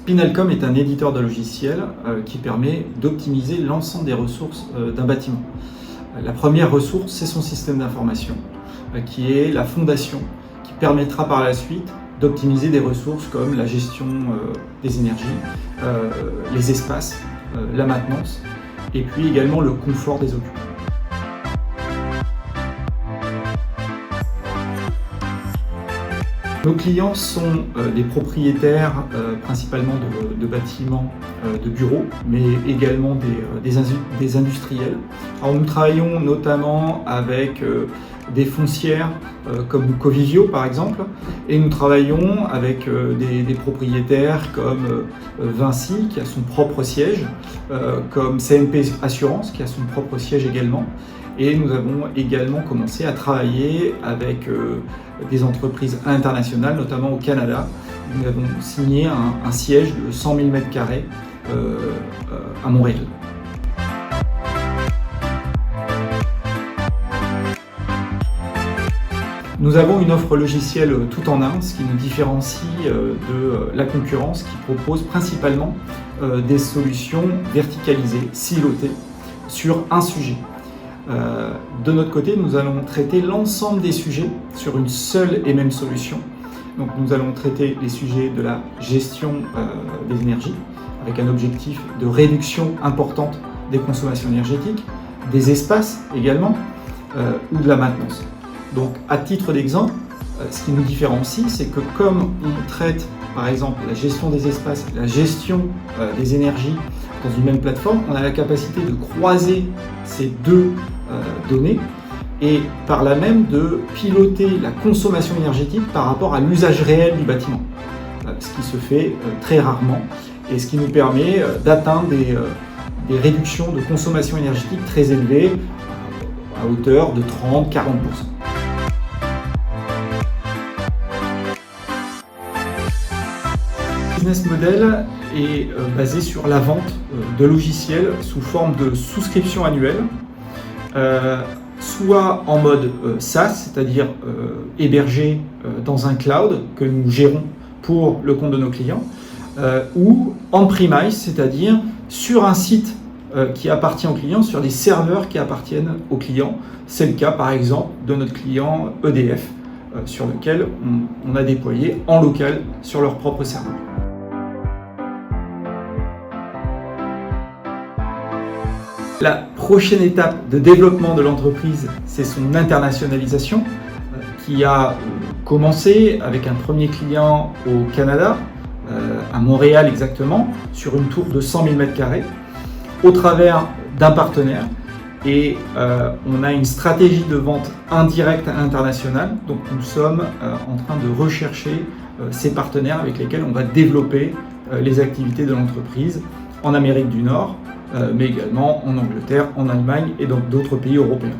Spinalcom est un éditeur de logiciels qui permet d'optimiser l'ensemble des ressources d'un bâtiment. La première ressource, c'est son système d'information, qui est la fondation, qui permettra par la suite d'optimiser des ressources comme la gestion des énergies, les espaces, la maintenance, et puis également le confort des occupants. Nos clients sont des propriétaires principalement de bâtiments de bureaux, mais également des industriels. Alors, nous travaillons notamment avec des foncières comme Covivio par exemple, et nous travaillons avec des propriétaires comme Vinci qui a son propre siège, comme CNP Assurance qui a son propre siège également. Et nous avons également commencé à travailler avec des entreprises internationales, notamment au Canada. Nous avons signé un siège de 100 000 m² à Montréal. Nous avons une offre logicielle tout en un, ce qui nous différencie de la concurrence qui propose principalement des solutions verticalisées, silotées, sur un sujet. De notre côté, nous allons traiter l'ensemble des sujets sur une seule et même solution. Donc, nous allons traiter les sujets de la gestion des énergies, avec un objectif de réduction importante des consommations énergétiques, des espaces également, ou de la maintenance. Donc, à titre d'exemple, ce qui nous différencie, c'est que comme on traite par exemple la gestion des espaces, la gestion des énergies dans une même plateforme, on a la capacité de croiser ces deux données et par là même de piloter la consommation énergétique par rapport à l'usage réel du bâtiment, ce qui se fait très rarement et ce qui nous permet d'atteindre des réductions de consommation énergétique très élevées à hauteur de 30-40%. Le business model est basé sur la vente de logiciels sous forme de souscription annuelle, soit en mode SaaS, c'est-à-dire hébergé dans un cloud que nous gérons pour le compte de nos clients, ou on-premise, c'est-à-dire sur un site qui appartient au client, sur des serveurs qui appartiennent au client. C'est le cas par exemple de notre client EDF, sur lequel on a déployé en local sur leur propre serveur. La prochaine étape de développement de l'entreprise, c'est son internationalisation qui a commencé avec un premier client au Canada, à Montréal exactement, sur une tour de 100 000 m², au travers d'un partenaire. Et on a une stratégie de vente indirecte internationale, donc nous sommes en train de rechercher ces partenaires avec lesquels on va développer les activités de l'entreprise en Amérique du Nord, mais également en Angleterre, en Allemagne et dans d'autres pays européens.